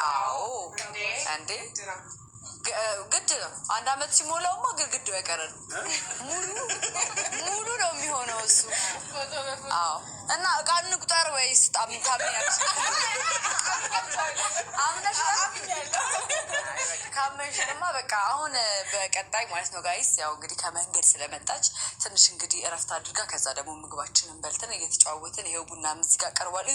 አዎ እንዴ ግድ ነው። አንድ አመት ሲሞላውማ ግድግዳው አይቀርም። ሙሉ ነው የሚሆነው እሱ። አዎ እና እቃ እንቁጠር ወይስ ታምኛለሽ? ካመንሽንማ በቃ አሁን በቀጣይ ማለት ነው ጋይስ፣ ያው እንግዲህ ከመንገድ ስለመጣች ትንሽ እንግዲህ እረፍት አድርጋ ከዛ ደግሞ ምግባችንን በልተን እየተጫወትን ይሄው ቡና እዚህ ጋር ቀርቧል።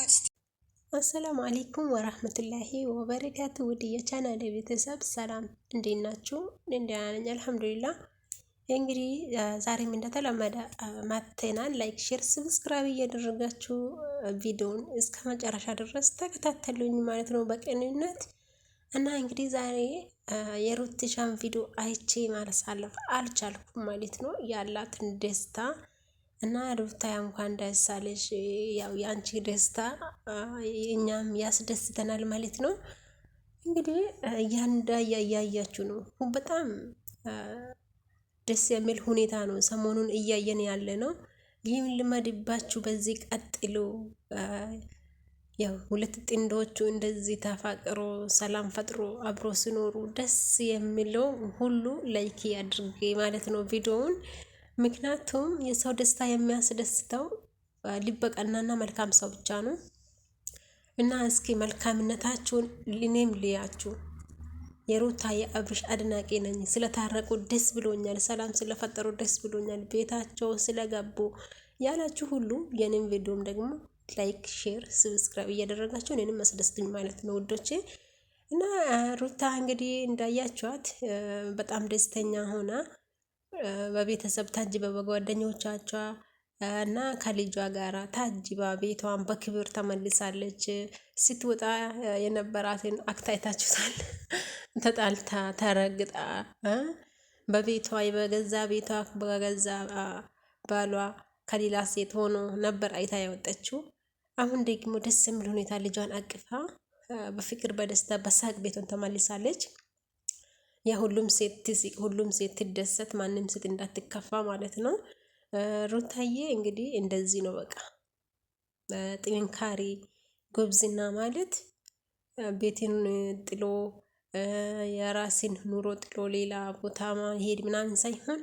አሰላሙ አለይኩም ወራህመቱላሂ ወበረካቱ። ውድ የቻናሌ ቤተሰብ ሰላም እንዴት ናችሁ? ደህና ነኝ አልሐምዱሊላህ። እንግዲህ ዛሬም እንደተለመደ ማተናል። ላይክ፣ ሼር፣ ሰብስክራይብ እያደረጋችሁ ቪዲዮውን እስከ መጨረሻ ድረስ ተከታተሉኝ ማለት ነው በቅንነት እና እንግዲህ ዛሬ የሩትሻን ቪዲዮ አይቼ ማለሳለፍ አልቻልኩም ማለት ነው ያላትን ደስታ እና ሩታ እንኳን ደስ አለሽ። ያው የአንቺ ደስታ እኛም ያስደስተናል ማለት ነው። እንግዲህ እያያችሁ ነው። በጣም ደስ የሚል ሁኔታ ነው ሰሞኑን እያየን ያለ ነው። ይህም ልመድባችሁ፣ በዚህ ቀጥሎ። ያው ሁለት ጥንዶቹ እንደዚህ ተፋቅሮ ሰላም ፈጥሮ አብሮ ሲኖሩ ደስ የሚለው ሁሉ ላይክ አድርጌ ማለት ነው ቪዲዮውን። ምክንያቱም የሰው ደስታ የሚያስደስተው ልበቀናና መልካም ሰው ብቻ ነው። እና እስኪ መልካምነታችሁን እኔም ልያችሁ። የሩታ የአብርሽ አድናቂ ነኝ። ስለታረቁ ደስ ብሎኛል፣ ሰላም ስለፈጠሩ ደስ ብሎኛል፣ ቤታቸው ስለገቡ ያላችሁ ሁሉ የኔም ቪዲዮም ደግሞ ላይክ፣ ሼር፣ ሰብስክራይብ እያደረጋችሁ እኔንም አስደስቱኝ ማለት ነው ውዶቼ። እና ሩታ እንግዲህ እንዳያችኋት በጣም ደስተኛ ሆና በቤተሰብ ታጅባ በጓደኞቻቿ እና ከልጇ ጋራ ታጅባ ቤቷን በክብር ተመልሳለች። ስትወጣ የነበራትን አክት አይታችሁታል። ተጣልታ ተረግጣ በቤቷ በገዛ ቤቷ በገዛ ባሏ ከሌላ ሴት ሆኖ ነበር አይታ ያወጣችው። አሁን ደግሞ ደስ የሚል ሁኔታ ልጇን አቅፋ በፍቅር በደስታ በሳቅ ቤቷን ተመልሳለች። የሁሉም ሴት ትስቅ፣ ሁሉም ሴት ትደሰት፣ ማንም ሴት እንዳትከፋ ማለት ነው። ሩታዬ እንግዲህ እንደዚህ ነው በቃ ጥንካሬ ጎብዝና ማለት ቤትን ጥሎ የራስን ኑሮ ጥሎ ሌላ ቦታ መሄድ ምናምን ሳይሆን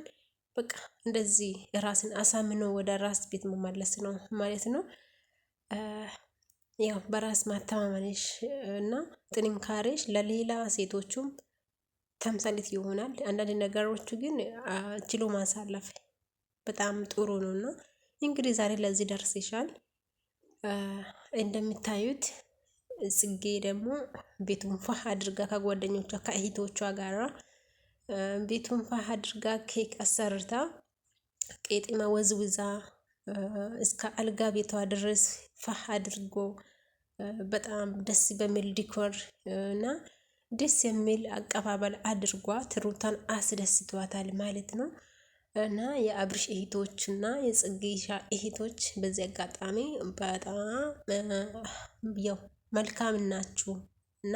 በቃ እንደዚህ ራስን አሳምኖ ወደ ራስ ቤት መመለስ ነው ማለት ነው። ያው በራስ ማተማመንሽ እና ጥንካሬሽ ለሌላ ሴቶቹም ተምሳሌት ይሆናል። አንዳንድ ነገሮቹ ግን ችሎ ማሳለፍ በጣም ጥሩ ነው እና እንግዲህ ዛሬ ለዚህ ደርሰሻል። እንደምታዩት ጽጌ ደግሞ ቤቱን ፋህ አድርጋ ከጓደኞቿ ከእህቶቿ ጋራ ቤቱን ፋህ አድርጋ ኬክ አሰርታ ቄጤማ ወዝውዛ እስከ አልጋ ቤቷ ድረስ ፋህ አድርጎ በጣም ደስ በሚል ዲኮር እና ደስ የሚል አቀባበል አድርጓት ሩታን አስደስቷታል ማለት ነው። እና የአብርሽ እህቶች እና የጽጌሻ እህቶች በዚህ አጋጣሚ በጣም ያው መልካም ናችሁ። እና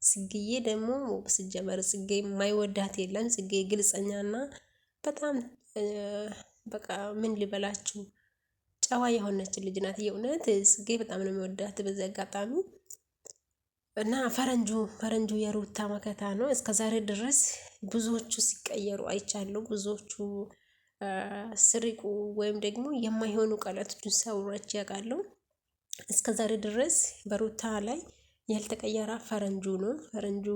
ጽጌዬ ደግሞ ሲጀመር ጽጌ የማይወዳት የለም። ጽጌ ግልጸኛና በጣም በቃ ምን ልበላችሁ ጨዋ የሆነች ልጅ ናት። የእውነት ጽጌ በጣም ነው የሚወዳት በዚህ አጋጣሚ። እና ፈረንጁ የሩታ መከታ ነው። እስከ ዛሬ ድረስ ብዙዎቹ ሲቀየሩ አይቻለሁ። ብዙዎቹ ስሪቁ ወይም ደግሞ የማይሆኑ ቃላቶችን ሲያወራች ያውቃሉ። እስከ ዛሬ ድረስ በሩታ ላይ ያልተቀየረ ፈረንጁ ነው። ፈረንጁ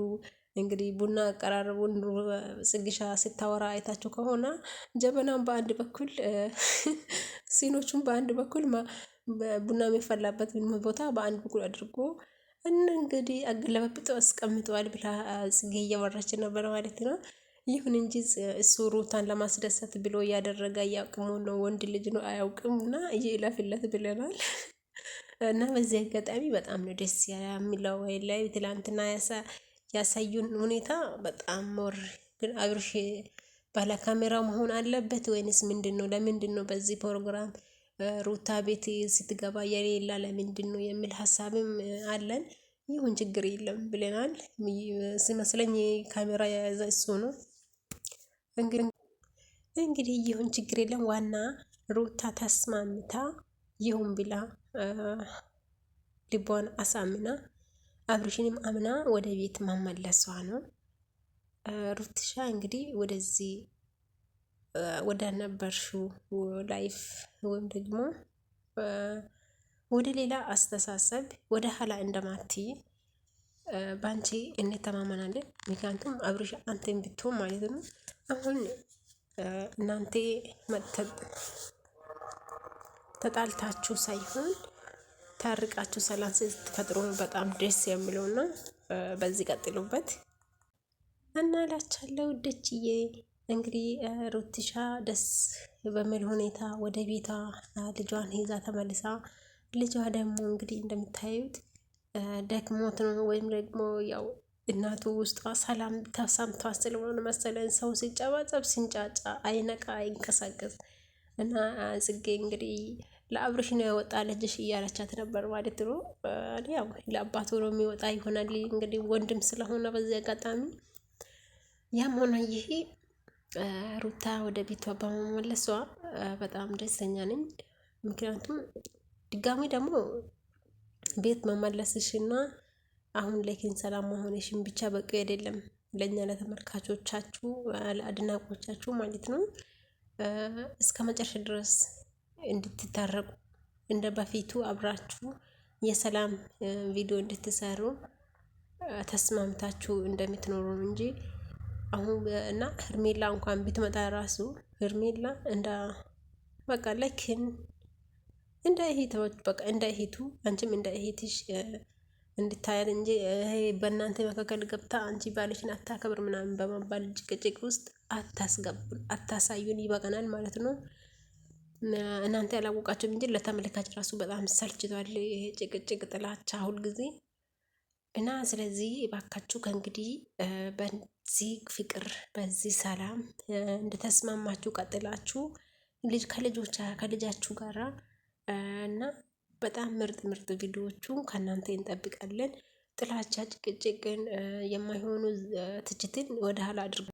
እንግዲህ ቡና አቀራረቡን ጽግሻ ስታወራ አይታችሁ ከሆነ ጀበናን በአንድ በኩል ሲኖቹን በአንድ በኩል ቡና የሚፈላበት ቦታ በአንድ በኩል አድርጎ እንግዲህ አገለባብጦ አስቀምጠዋል ብላ ጽጌ እያወራች ነበር ማለት ነው። ይሁን እንጂ እሱ ሩታን ለማስደሰት ብሎ እያደረገ ያቅሙ ነው። ወንድ ልጅ ነው አያውቅም እና ይለፍለት ብለናል። እና በዚህ አጋጣሚ በጣም ነው ደስ የሚለው። ላይ ትላንትና ያሳዩን ሁኔታ በጣም ሞር ግን አብርሽ ባለ ካሜራ መሆን አለበት ወይንስ ምንድነው? ለምንድነው በዚህ ፕሮግራም ሩታ ቤት ስትገባ የሌላ ለምንድነው የሚል ሀሳብም አለን። ይሁን ችግር የለም ብለናል። ሲመስለኝ ካሜራ የያዘ እሱ ነው። እንግዲህ ይሁን ችግር የለም። ዋና ሩታ ተስማምታ ይሁን ብላ ልቧን አሳምና አብርሽንም አምና ወደ ቤት መመለሷ ነው። ሩትሻ እንግዲህ ወደዚህ ወደ ነበርሽው ላይፍ ወይም ደግሞ ወደ ሌላ አስተሳሰብ ወደ ኋላ እንደማትይ ባንቺ እንተማመናለን። ምክንያቱም አብርሽ አንተን ብትሆን ማለት ነው አሁን እናንተ ተጣልታችሁ ሳይሆን ታርቃችሁ ሰላም ስትፈጥሩ በጣም ደስ የሚለውና በዚህ ቀጥሉበት እና እላችኋለሁ ውዶችዬ። እንግዲህ ሩትሻ ደስ በሚል ሁኔታ ወደ ቤቷ ልጇን ይዛ ተመልሳ፣ ልጇ ደግሞ እንግዲህ እንደምታዩት ደክሞት ነው ወይም ደግሞ ያው እናቱ ውስጧ ሰላም ተሰምቷት ስለሆነ መሰለን ሰው ሲጨባጨብ ሲንጫጫ አይነቃ አይንቀሳቀስ እና ጽጌ እንግዲህ ለአብርሽ ነው የወጣ ልጅሽ እያለቻት ነበር ማለት ነው። ያው ለአባቱ ነው የሚወጣ ይሆናል እንግዲህ ወንድም ስለሆነ በዚህ አጋጣሚ ያም ሆነ ይሄ ሩታ ወደ ቤቷ በመመለሷ በጣም ደስተኛ ነኝ። ምክንያቱም ድጋሚ ደግሞ ቤት መመለስሽና አሁን ላይክን ሰላም መሆንሽን ብቻ በቂ አይደለም ለእኛ ለተመልካቾቻችሁ ለአድናቆቻችሁ ማለት ነው። እስከ መጨረሻ ድረስ እንድትታረቁ እንደ በፊቱ አብራችሁ የሰላም ቪዲዮ እንድትሰሩ ተስማምታችሁ እንደምትኖሩ እንጂ አሁን እና ሄርሜላ እንኳን ብትመጣ ራሱ ሄርሜላ እንደ በቃ ለክን እንደ እህቶች በቃ እንደ እህቱ አንቺም እንደ እህትሽ እንድታያል እንጂ በእናንተ መካከል ገብታ አንቺ ባልሽን አታከብር ምናምን በመባል ጭቅጭቅ ውስጥ አታሳዩን፣ ይበቃናል ማለት ነው። እናንተ ያላወቃችሁ እንጂ ለተመልካች ራሱ በጣም ሰልችቷል ይሄ ጭቅጭቅ፣ ጥላቻ ሁልጊዜ እና ስለዚህ እባካችሁ ከእንግዲህ በዚህ ፍቅር በዚህ ሰላም እንደተስማማችሁ ቀጥላችሁ ከልጃችሁ ጋራ እና በጣም ምርጥ ምርጥ ቪዲዮዎቹ ከእናንተ እንጠብቃለን። ጥላቻ፣ ጭቅጭቅን የማይሆኑ ትችትን ወደ ኋላ አድርጉ።